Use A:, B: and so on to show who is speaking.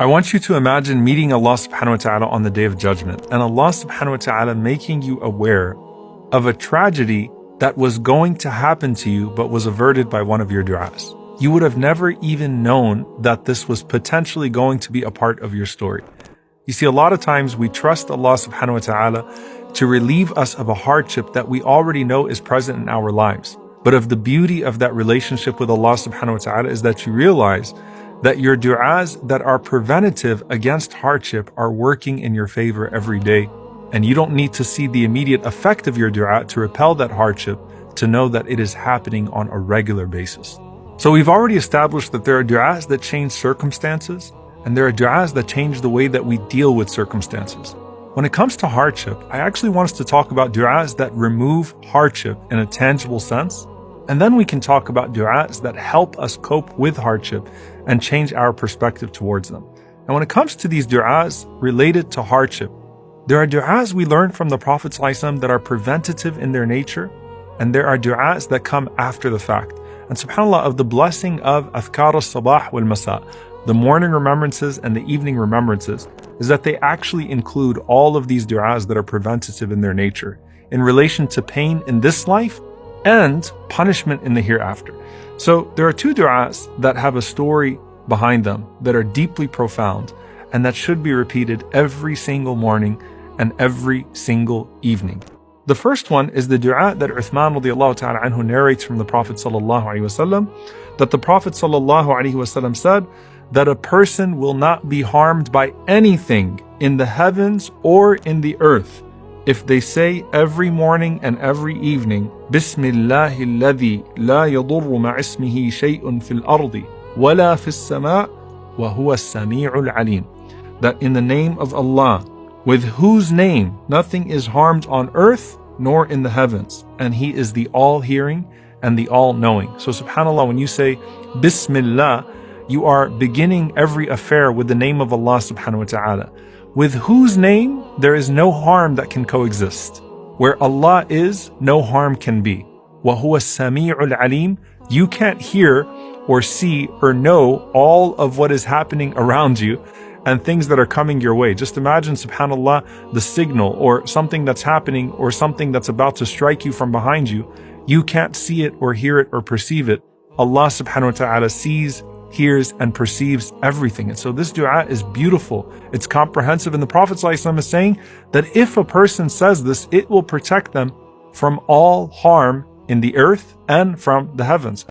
A: I want you to imagine meeting Allah subhanahu wa ta'ala on the Day of Judgment, and Allah subhanahu wa ta'ala making you aware of a tragedy that was going to happen to you but was averted by one of your du'as. You would have never even known that this was potentially going to be a part of your story. You see, a lot of times we trust Allah subhanahu wa ta'ala to relieve us of a hardship that we already know is present in our lives. But of the beauty of that relationship with Allah subhanahu wa ta'ala is that you realize that your du'as that are preventative against hardship are working in your favor every day. And you don't need to see the immediate effect of your du'a to repel that hardship to know that it is happening on a regular basis. So we've already established that there are du'as that change circumstances, and there are du'as that change the way that we deal with circumstances. When it comes to hardship, I actually want us to talk about du'as that remove hardship in a tangible sense, and then we can talk about du'as that help us cope with hardship and change our perspective towards them. And when it comes to these du'as related to hardship, there are du'as we learn from the Prophet ﷺ that are preventative in their nature, and there are du'as that come after the fact. And subhanAllah, of the blessing of azkar al-sabah wal-masa, the morning remembrances and the evening remembrances, is that they actually include all of these du'as that are preventative in their nature, in relation to pain in this life and punishment in the hereafter. So there are two du'as that have a story behind them that are deeply profound and that should be repeated every single morning and every single evening. The first one is the du'a that Uthman radiallahu ta'ala anhu narrates from the Prophet sallallahu alaihi wasallam, that the Prophet sallallahu alaihi wasallam said that a person will not be harmed by anything in the heavens or in the earth if they say every morning and every evening, Bismillahi alladhi la yadurru ma'ismihi shay'un fil ardi wala fis sama' wa huwa as-sami'ul alim. That in the name of Allah, with whose name nothing is harmed on earth nor in the heavens, and He is the all-hearing and the all-knowing. So subhanAllah, when you say Bismillah, you are beginning every affair with the name of Allah subhanahu wa ta'ala, with whose name there is no harm that can coexist. Where Allah is, no harm can be. Wa huwa as-sami'ul alim. You can't hear or see or know all of what is happening around you and things that are coming your way. Just imagine, subhanAllah, the signal or something that's happening or something that's about to strike you from behind you. You can't see it or hear it or perceive it. Allah subhanahu wa ta'ala sees, hears, and perceives everything. And so this dua is beautiful. It's comprehensive. And the Prophet ﷺ is saying that if a person says this, it will protect them from all harm in the earth and from the heavens.